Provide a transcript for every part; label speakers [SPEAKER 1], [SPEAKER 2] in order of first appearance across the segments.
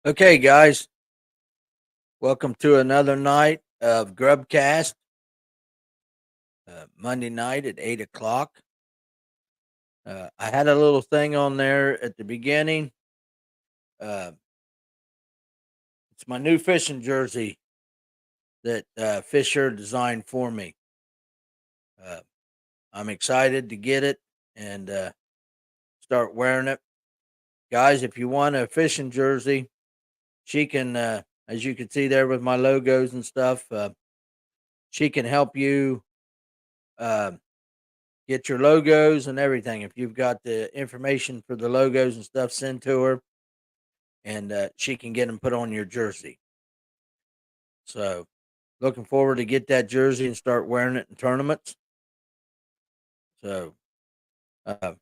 [SPEAKER 1] Okay, guys, welcome to another night of Grubb Cast. Monday night at 8 o'clock. I had a little thing on there at the beginning. Uh, it's my new fishing jersey that Fisher designed for me. Uh, I'm excited to get it and start wearing it, guys. If you want a fishing jersey, she can, as you can see there with my logos and stuff. She can help you. Uh, get your logos and everything. If you've got the information for the logos and stuff, send to her, and she can get them put on your jersey. So, looking forward to get that jersey and start wearing it in tournaments. So, uh,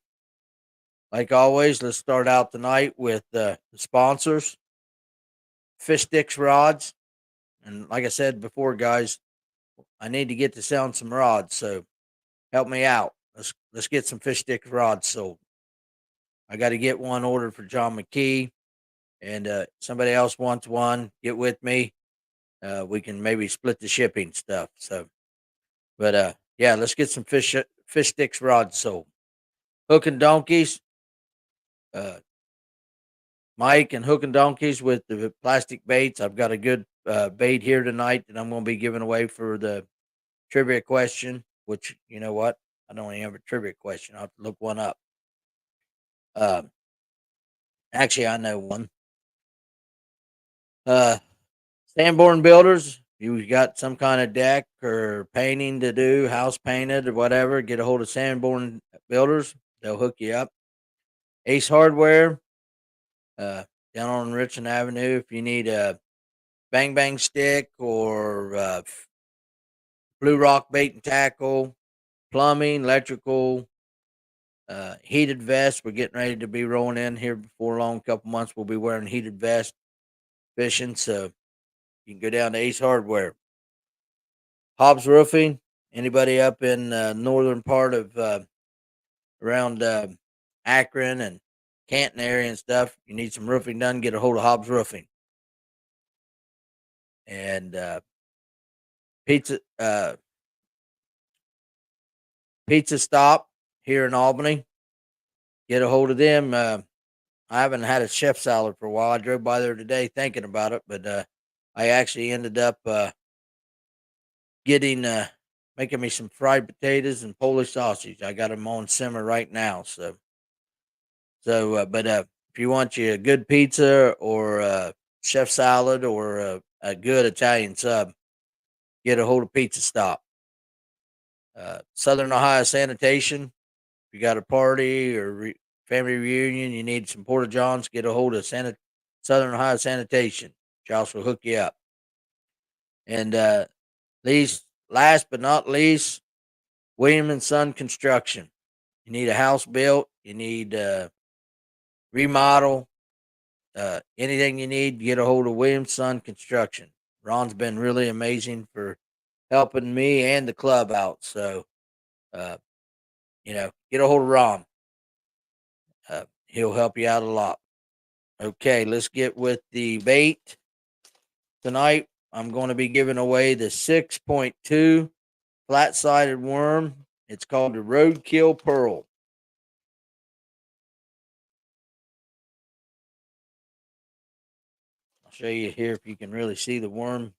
[SPEAKER 1] like always, let's start out tonight with the sponsors, Fish Sticks Rods, and like I said before, guys, I need to get to selling some rods. So, help me out. Let's get some Fish Sticks rods sold. I got to get one ordered for John McKee, and somebody else wants one, get with me. We can maybe split the shipping stuff. So, but yeah, let's get some fish sticks rods sold. Hook and donkeys, uh, Mike and hook and donkeys with the plastic baits. I've got a good bait here tonight that I'm going to be giving away for the trivia question. Which you know what, I don't even have a trivia question. I'll have to look one up. Uh, Actually, I know one. Uh, Sanborn Builders, you got some kind of deck or painting to do, house painted or whatever, get a hold of Sanborn Builders. They'll hook you up. Ace Hardware, uh, down on Richland Avenue. If you need a bang bang stick or blue rock bait and tackle, plumbing, electrical, heated vest. We're getting ready to be rolling in here before long. Couple months, we'll be wearing heated vest fishing. So you can go down to Ace Hardware. Hobbs Roofing. Anybody up in northern part of around Akron and Canton area and stuff, you need some roofing done, get a hold of Hobbs Roofing. And pizza pizza stop here in Albany. Get a hold of them. I haven't had a chef salad for a while. I drove by there today thinking about it, but I actually ended up getting making me some fried potatoes and Polish sausage. I got them on simmer right now. But if you want you a good pizza or a chef salad or a good Italian sub, get a hold of Pizza Stop. Southern Ohio Sanitation. If you got a party or family reunion, you need some porta johns, get a hold of Southern Ohio Sanitation. Josh will hook you up. And last but not least, William and Son Construction. You need a house built. You need remodel. Anything you need, get a hold of Williams Son Construction. Ron's been really amazing for helping me and the club out. So, uh, get a hold of Ron. He'll help you out a lot. Okay, let's get with the bait tonight. I'm going to be giving away the 6.2 flat sided worm. It's called the Roadkill Pearl. I'll show you here if you can really see the worm.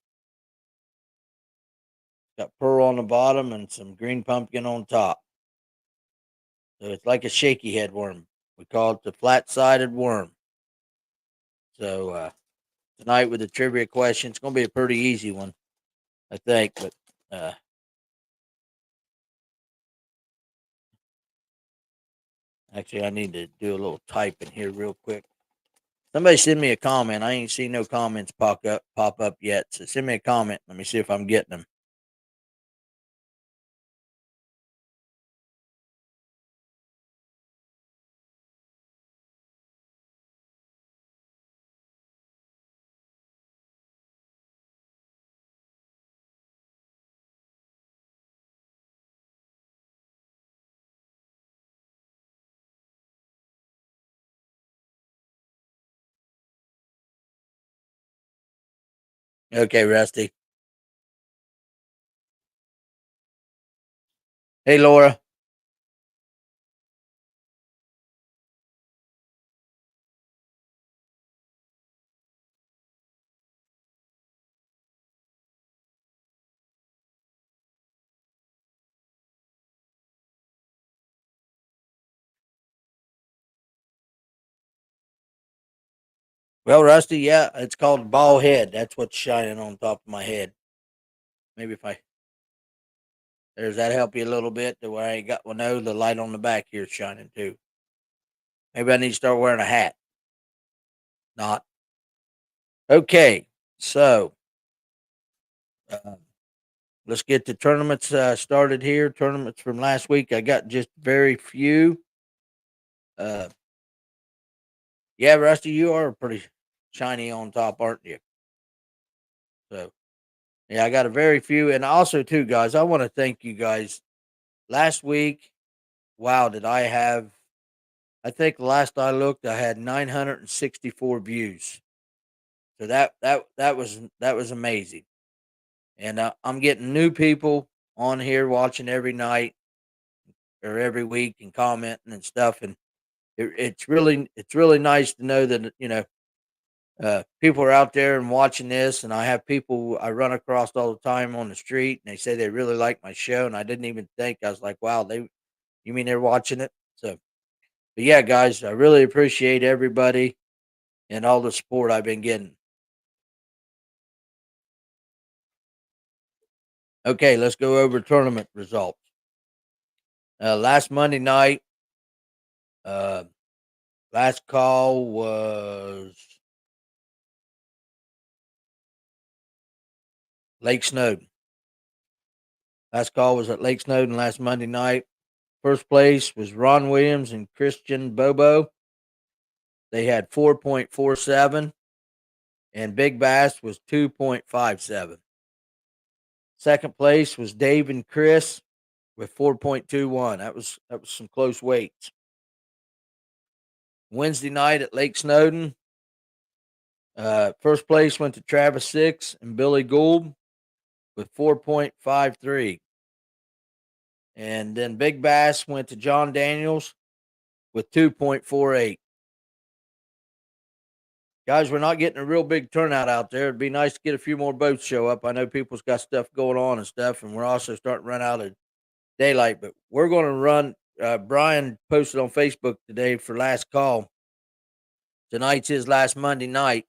[SPEAKER 1] Got pearl on the bottom and some green pumpkin on top. So it's like a shaky head worm. We call it the flat sided worm. So tonight with the trivia question, it's going to be a pretty easy one, I think. But actually, I need to do a little typing here real quick. Somebody send me a comment. I ain't seen no comments pop up yet. So send me a comment. Let me see if I'm getting them. Okay, Rusty. Hey, Laura. Well, Rusty, yeah, it's called ball head. That's what's shining on top of my head. Maybe if I does that help you a little bit to where I ain't got no the light on the back here shining too. Maybe I need to start wearing a hat. Not okay. So uh, let's get the tournaments started here. Tournaments from last week. I got just very few. Uh, yeah, Rusty, you are pretty shiny on top, aren't you? So yeah, I got a very few, and also too, guys. I want to thank you guys. Last week, wow, did I have? I think last I looked, I had 964 views. So that was amazing, and I'm getting new people on here watching every night or every week and commenting and stuff, and it's really nice to know that people are out there and watching this, and I have people I run across all the time on the street, and they say they really like my show, and I didn't even think. I was like, wow, you mean they're watching it? So, but yeah, guys, I really appreciate everybody and all the support I've been getting. Okay, let's go over tournament results. Last Monday night, uh, last call was Lake Snowden. Last call was at Lake Snowden last Monday night. First place was Ron Williams and Christian Bobo. They had 4.47, and Big Bass was 2.57. Second place was Dave and Chris with 4.21. That was some close weights. Wednesday night at Lake Snowden, first place went to Travis Six and Billy Gould with 4.53. And then Big Bass went to John Daniels with 2.48. Guys, we're not getting a real big turnout out there. It'd be nice to get a few more boats show up. I know people's got stuff going on and stuff, and we're also starting to run out of daylight, but we're going to run. Brian posted on Facebook today for last call. Tonight's his last Monday night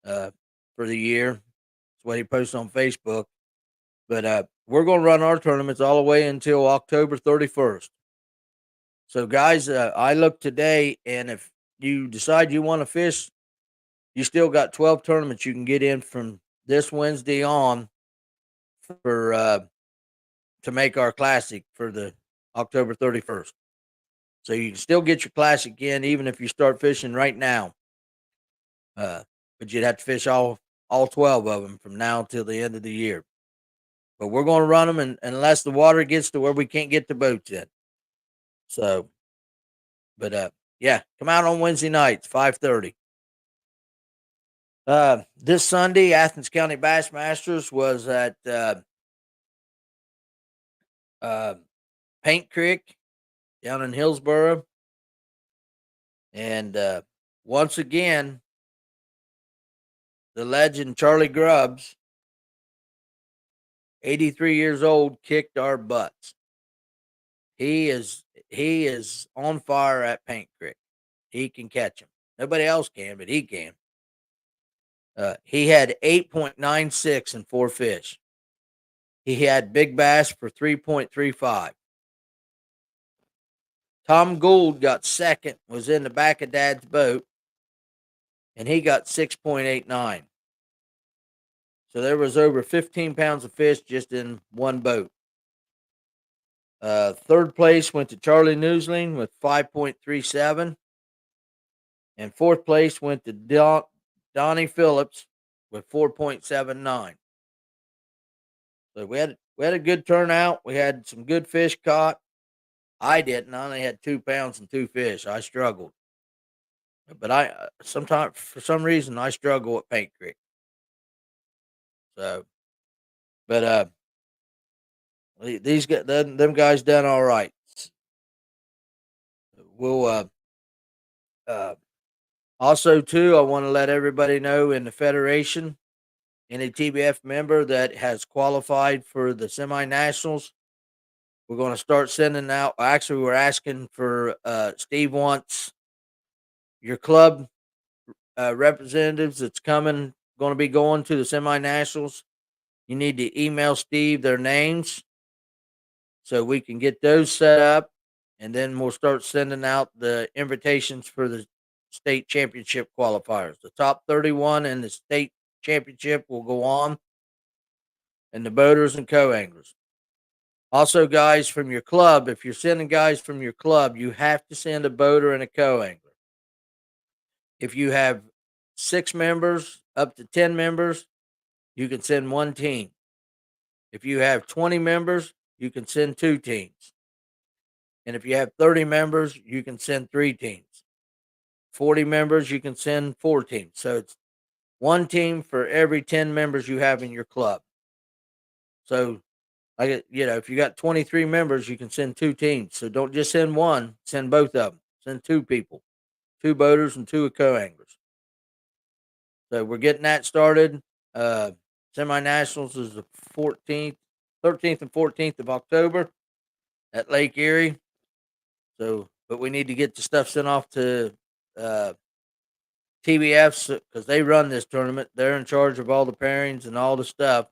[SPEAKER 1] uh, for the year. That's what he posted on Facebook. But we're going to run our tournaments all the way until October 31st. So, guys, I looked today, and if you decide you want to fish, you still got 12 tournaments you can get in from this Wednesday on for to make our classic for the October 31st. So you can still get your classic in even if you start fishing right now. But you'd have to fish all 12 of them from now till the end of the year. But we're going to run them unless the water gets to where we can't get the boats in. So, but yeah, come out on Wednesday nights, 5:30. This Sunday, Athens County Bassmasters was at uh, Paint Creek down in Hillsboro, and once again, the legend Charlie Grubbs, 83 years old, kicked our butts. He is on fire at Paint Creek. He can catch him. Nobody else can, but he can. He had 8.96 and four fish. He had big bass for 3.35. Tom Gould got second, was in the back of Dad's boat, and he got 6.89. So there was over 15 pounds of fish just in one boat. Third place went to Charlie Newsling with 5.37. And fourth place went to Donnie Phillips with 4.79. So we had a good turnout. We had some good fish caught. I didn't. I only had 2 pounds and two fish. I struggled. But I sometimes for some reason I struggle at Paint Creek. So, but these guys, them guys done all right. We'll uh, also too. I want to let everybody know in the federation, any TBF member that has qualified for the semi-nationals, we're going to start sending out. Actually, we're asking for Steve wants your club representatives that's going to be going to the semi-nationals. You need to email Steve their names so we can get those set up, and then we'll start sending out the invitations for the state championship qualifiers. The top 31 in the state championship will go on, and the boaters and co-anglers. Also, guys from your club, if you're sending guys from your club, you have to send a boater and a co-angler. If you have 6 members, up to 10 members, you can send one team. If you have 20 members, you can send 2 teams. And if you have 30 members, you can send 3 teams. 40 members, you can send 4 teams. So it's one team for every 10 members you have in your club. So, if you got 23 members, you can send 2 teams. So don't just send one, send both of them. Send 2 people, 2 boaters and 2 co-anglers. So we're getting that started. Semi-nationals is the 14th, 13th and 14th of October at Lake Erie. So, but we need to get the stuff sent off to TBFs because they run this tournament. They're in charge of all the pairings and all the stuff.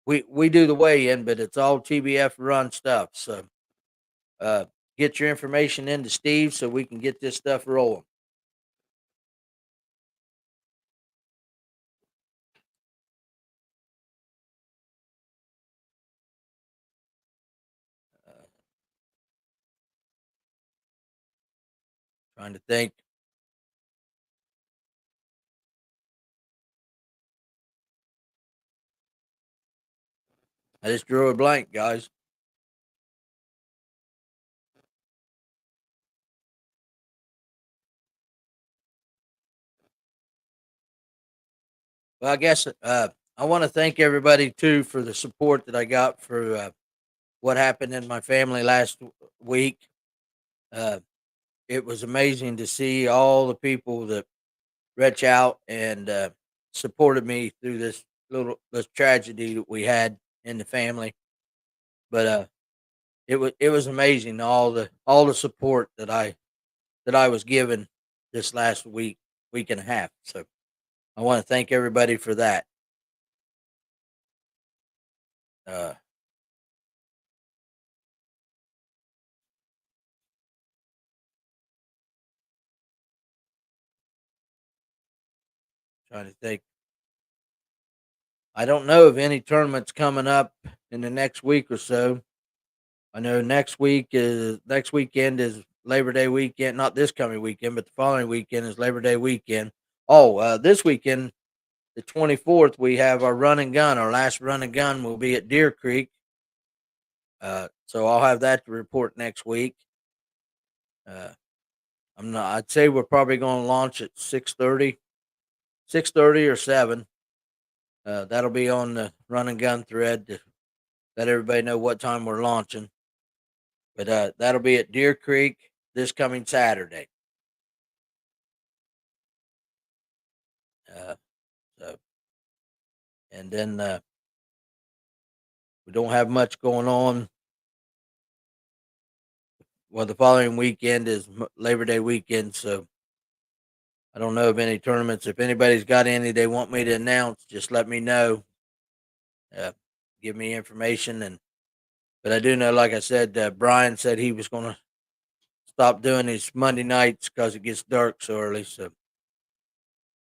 [SPEAKER 1] We do the weigh-in, but it's all TBF run stuff. So, get your information into Steve so we can get this stuff rolling. Uh, Trying to think. I just drew a blank, guys. Well, I guess I want to thank everybody too for the support that I got for what happened in my family last week. Uh, it was amazing to see all the people that reach out and supported me through this tragedy that we had in the family. But it was amazing all the support that I was given this last week and a half. So I want to thank everybody for that. Uh, Trying to think. I don't know of any tournaments coming up in the next week or so. I know next weekend is Labor Day weekend, not this coming weekend, but the following weekend is Labor Day weekend. Oh, this weekend, the 24th, we have our run and gun. Our last run and gun will be at Deer Creek. So I'll have that to report next week. Uh, I'd say we're probably going to launch at 6:30, 6:30 or 7. That'll be on the run and gun thread to let everybody know what time we're launching. But that'll be at Deer Creek this coming Saturday. Uh, so, and then we don't have much going on. Well, the following weekend is Labor Day weekend, so I don't know of any tournaments. If anybody's got any they want me to announce, just let me know. Uh, Give me information, but I do know, like I said, Brian said he was going to stop doing his Monday nights because it gets dark so early. So,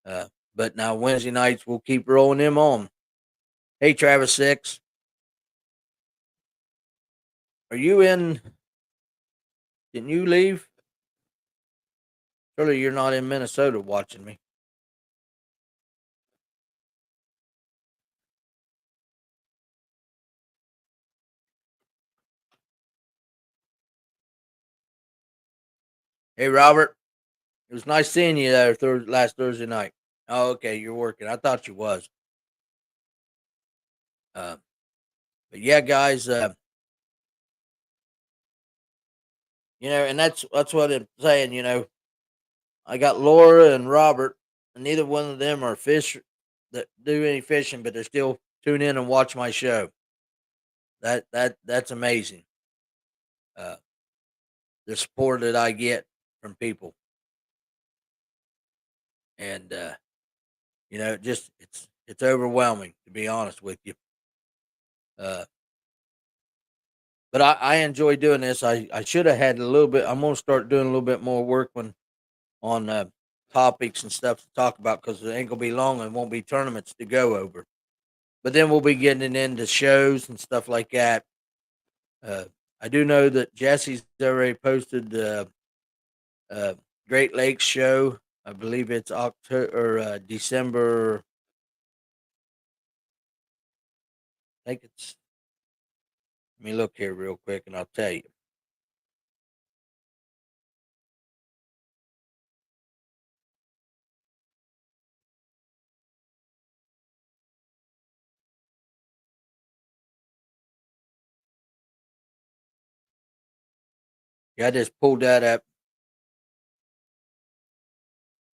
[SPEAKER 1] uh, but now Wednesday nights we'll keep rolling them on. Hey, Travis Six, are you in? Didn't you leave? Surely you're not in Minnesota watching me. Hey, Robert, it was nice seeing you there last Thursday night. Oh, okay, you're working. I thought you was. Uh, but yeah, guys, and that's what I'm saying. I got Laura and Robert, and neither one of them are fish that do any fishing, but they still tune in and watch my show. That's amazing. Uh, the support that I get from people, and just it's overwhelming, to be honest with you. Uh, but I enjoy doing this. I should have had a little bit. I'm gonna start doing a little bit more work on topics and stuff to talk about, because it ain't gonna be long and won't be tournaments to go over. But then we'll be getting into shows and stuff like that. Uh, I do know that Jesse's already posted the uh, Great Lakes show. I believe it's October or December. I think it's. Let me look here real quick, and I'll tell you. Yeah, I just pulled that up.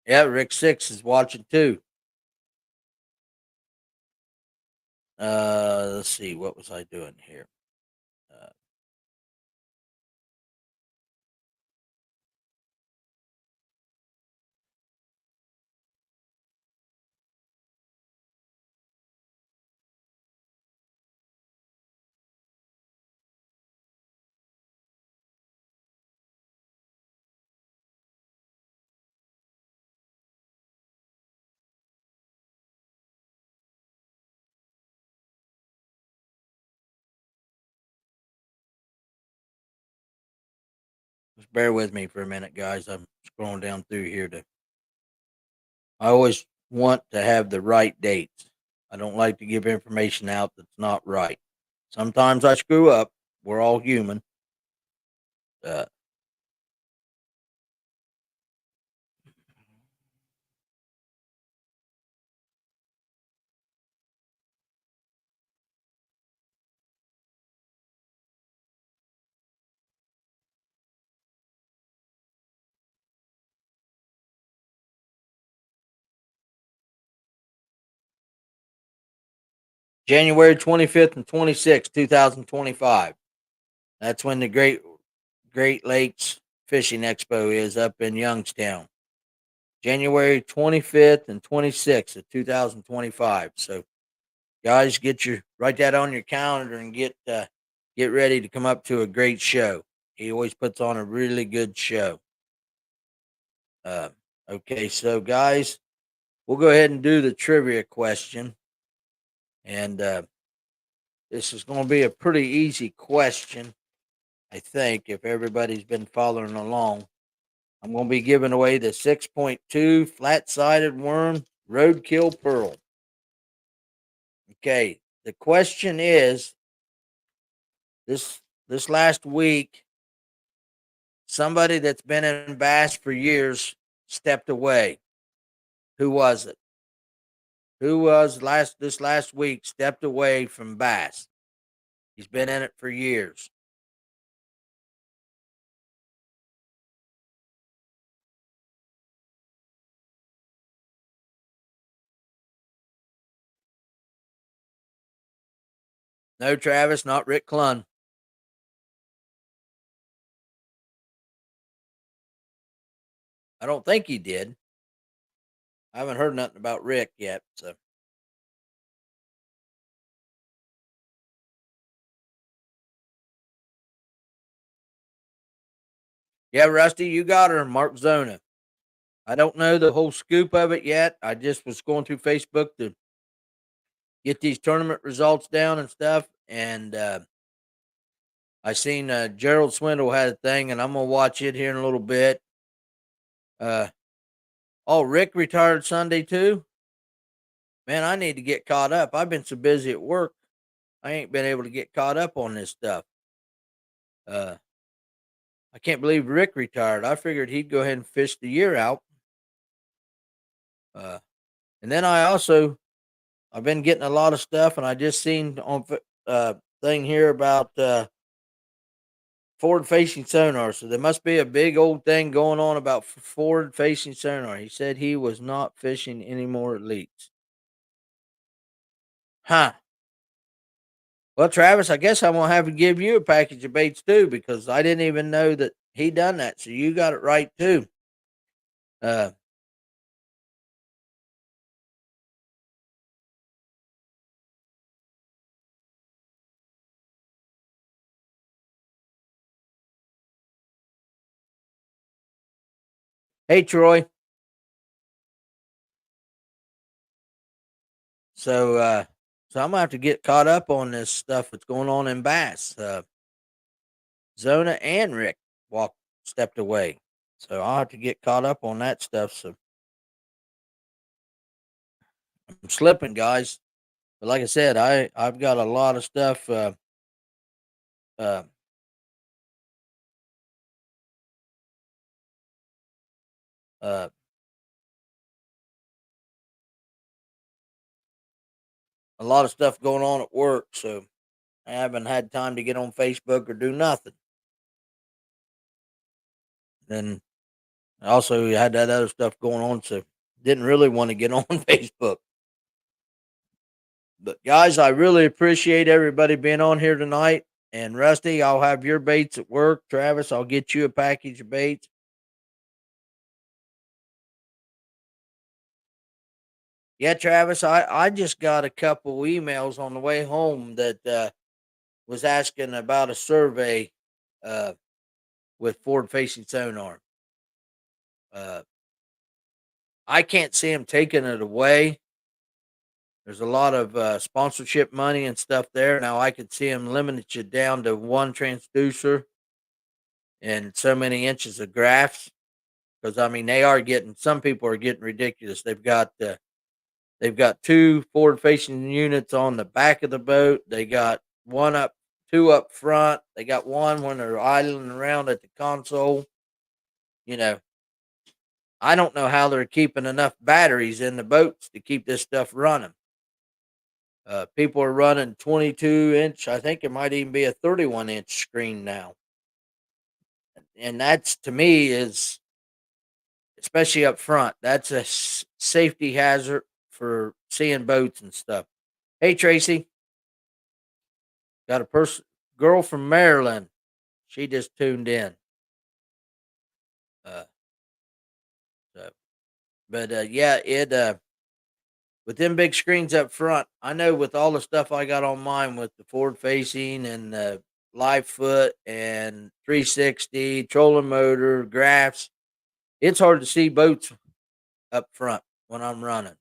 [SPEAKER 1] Yeah, Rick Six is watching too. Let's see, what was I doing here? Uh, just bear with me for a minute, guys. I'm scrolling down through here to. I always want to have the right dates. I don't like to give information out that's not right. Sometimes I screw up. We're all human. Uh, January 25th and 26th, 2025. That's when the Great Lakes Fishing Expo is up in Youngstown. January 25th and 26th of 2025. So, guys, write that on your calendar and get ready to come up to a great show. He always puts on a really good show. Uh, okay, so guys, we'll go ahead and do the trivia question, and this is going to be a pretty easy question, I think, if everybody's been following along. I'm going to be giving away the 6.2 flat-sided worm roadkill pearl. Okay, the question is this last week, somebody that's been in bass for years stepped away. Who was it? Who was this last week stepped away from bass? He's been in it for years. No, Travis, not Rick Clunn. I don't think he did. I haven't heard nothing about Rick yet. So, yeah, Rusty, you got her, Mark Zona. I don't know the whole scoop of it yet. I just was going through Facebook to get these tournament results down and stuff, and I seen Gerald Swindle had a thing, and I'm gonna watch it here in a little bit. Uh, oh, Rick retired Sunday too. Man, I need to get caught up. I've been so busy at work, I ain't been able to get caught up on this stuff. Uh, I can't believe Rick retired. I figured he'd go ahead and fish the year out. Uh, and then I also I've been getting a lot of stuff, and I just seen on thing here about forward facing sonar. So there must be a big old thing going on about forward facing sonar. He said he was not fishing any more leaks. Huh. Well, Travis, I guess I'm gonna have to give you a package of baits too because I didn't even know that he done that. So you got it right too. Uh, hey Troy. So so I'm gonna have to get caught up on this stuff that's going on in Bass. Zona and Rick walked stepped away. So I'll have to get caught up on that stuff. So I'm slipping, guys. But like I said, I've got a lot of stuff. Uh, uh, a lot of stuff going on at work, so I haven't had time to get on Facebook or do nothing. Then I also had that other stuff going on, so didn't really want to get on Facebook. But guys, I really appreciate everybody being on here tonight. And Rusty, I'll have your baits at work. Travis, I'll get you a package of baits. Yeah, Travis, I just got a couple emails on the way home that was asking about a survey uh, with forward facing sonar. Uh, I can't see him taking it away. There's a lot of sponsorship money and stuff there. Now I could see him limit you down to one transducer and so many inches of graphs. Because I mean, they are getting some people are getting ridiculous. They've got two forward facing units on the back of the boat. They got two up front. They got one when they're idling around at the console. You know, I don't know how they're keeping enough batteries in the boats to keep this stuff running. People are running 22-inch. I think it might even be a 31-inch screen now, and that's to me is especially up front. That's a safety hazard for seeing boats and stuff. Hey Tracy, got a girl from Maryland. She just tuned in. Uh, so, but yeah, it with them big screens up front, I know with all the stuff I got on mine with the forward facing and the live foot and 360 trolling motor graphs, it's hard to see boats up front when I'm running,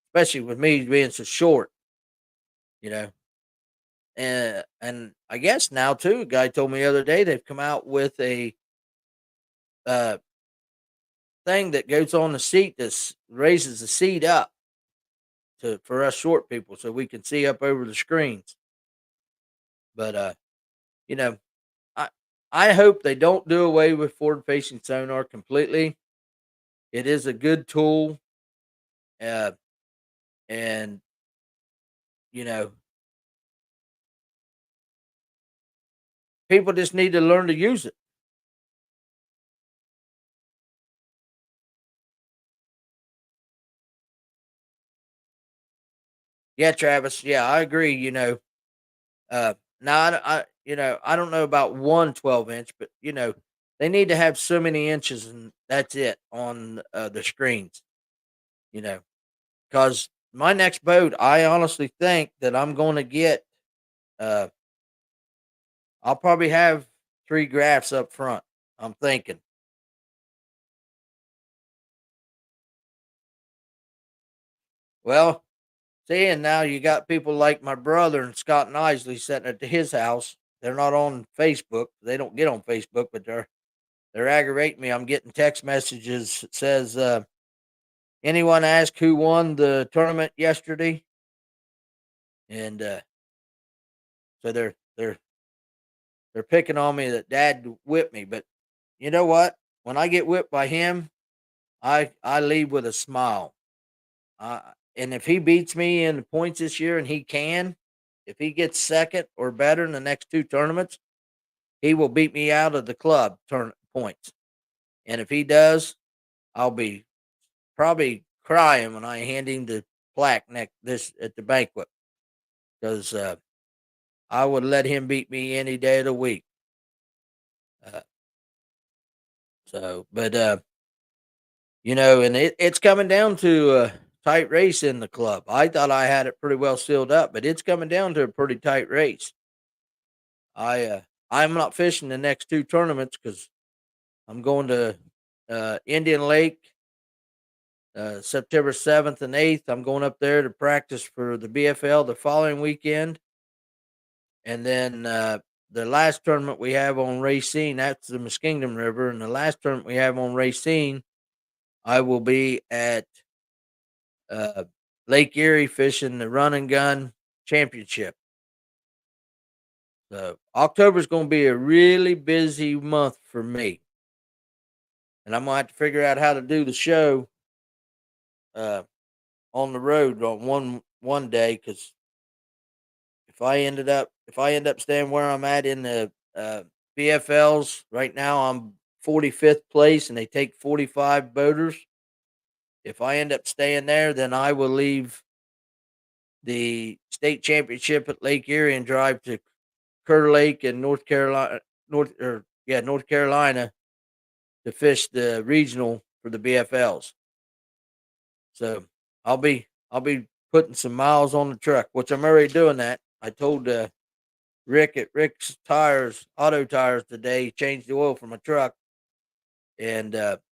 [SPEAKER 1] especially with me being so short, you know. And I guess now too, a guy told me the other day they've come out with a uh thing that goes on the seat that raises the seat up to for us short people so we can see up over the screens. But you know, I I hope they don't do away with forward facing sonar completely. It is a good tool, uh, and you know, people just need to learn to use it. Yeah, Travis. Yeah, I agree. Now I don't know about one 12-inch, but they need to have so many inches, and that's it on the screens. You know, because my next boat, I honestly think that I'm going to get. Uh, I'll probably have three graphs up front. I'm thinking. Well, seeing now you got people like my brother and Scott and Isley sitting at his house. They're not on Facebook. They don't get on Facebook, but they're aggravating me. I'm getting text messages that says, "Anyone ask who won the tournament yesterday?" And so they're picking on me that Dad whipped me. But you know what? When I get whipped by him, I leave with a smile. and if he beats me in the points this year, and if he gets second or better in the next two tournaments, he will beat me out of the club points. And if he does, I'll be probably crying when I hand him the plaque next this at the banquet, because I would let him beat me any day of the week. Uh, but and it's coming down to a tight race in the club. I thought I had it pretty well sealed up, but it's coming down to a pretty tight race. I'm not fishing the next two tournaments because I'm going to Indian Lake September 7th and 8th. I'm going up there to practice for the BFL the following weekend. And then the last tournament we have on Racine, that's the Muskingum River. And the last tournament we have on Racine, I will be at uh, Lake Erie fishing the Run and Gun Championship. So October is going to be a really busy month for me. And I'm going to have to figure out how to do the show on the road on one day, because if I end up staying where I'm at in the BFLs right now, I'm 45th place, and they take 45 boaters. If I end up staying there, then I will leave the state championship at Lake Erie and drive to Kerr Lake in North Carolina, North Carolina, to fish the regional for the BFLs. So I'll be putting some miles on the truck, which I'm already doing that. I told Rick at Rick's Auto Tires today, changed the oil for my truck, and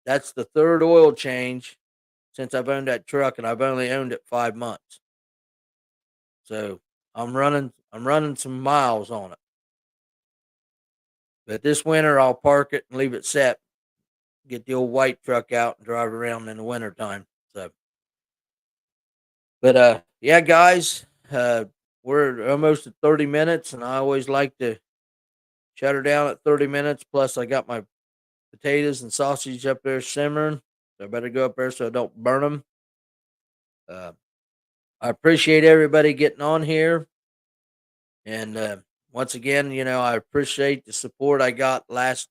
[SPEAKER 1] that's the third oil change since I've owned that truck, and I've only owned it 5 months. So I'm running some miles on it. But this winter I'll park it and leave it set, get the old white truck out and drive around in the wintertime. So, but yeah, guys, we're almost at 30 minutes, and I always like to shut her down at 30 minutes. Plus, I got my potatoes and sausage up there simmering, so I better go up there so I don't burn them. Uh, I appreciate everybody getting on here, and once again, I appreciate the support I got last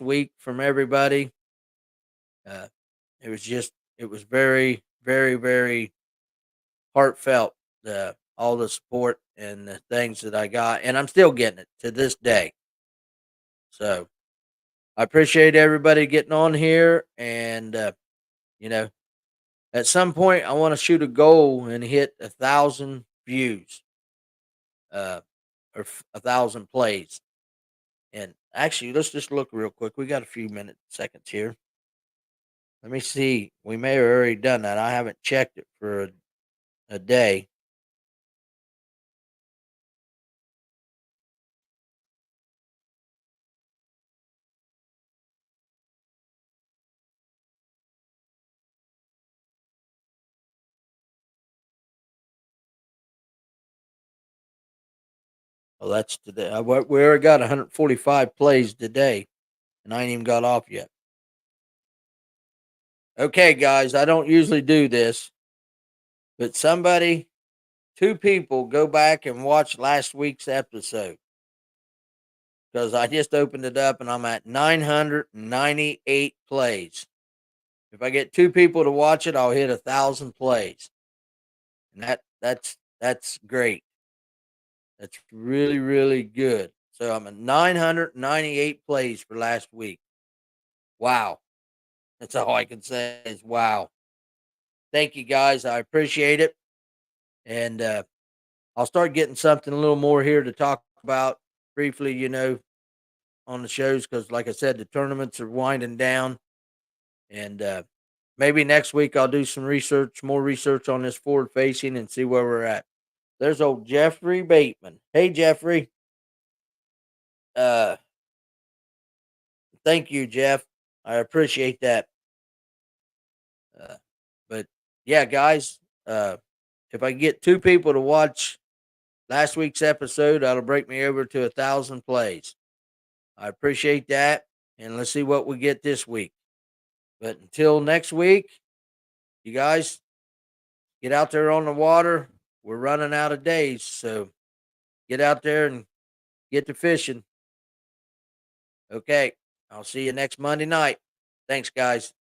[SPEAKER 1] week from everybody. Uh, it was very, very, very heartfelt. All the support and the things that I got, and I'm still getting it to this day. So I appreciate everybody getting on here, and you know, at some point I want to shoot a goal and hit 1,000 views, uh, or 1,000 plays. And actually, let's just look real quick. We got a few seconds here. Let me see. We may have already done that. I haven't checked it for a day. Well, that's today. We already got 145 plays today, and I ain't even got off yet. Okay, guys, I don't usually do this, but two people, go back and watch last week's episode, because I just opened it up and I'm at 998 plays. If I get two people to watch it, I'll hit 1,000 plays, and that's great. That's really, really good. So I'm at 998 plays for last week. Wow. That's all I can say is wow. Thank you, guys. I appreciate it. And I'll start getting something a little more here to talk about briefly, on the shows, because, like I said, the tournaments are winding down. And maybe next week I'll do some more research on this forward facing, and see where we're at. There's old Jeffrey Bateman. Hey, Jeffrey. Uh, Thank you, Jeff. I appreciate that. Uh, but yeah, guys, if I get two people to watch last week's episode, that'll break me over to 1,000 plays. I appreciate that, and let's see what we get this week. But until next week, you guys Get out there on the water. We're running out of days, so get out there and get to fishing. Okay. I'll see you next Monday night. Thanks, guys.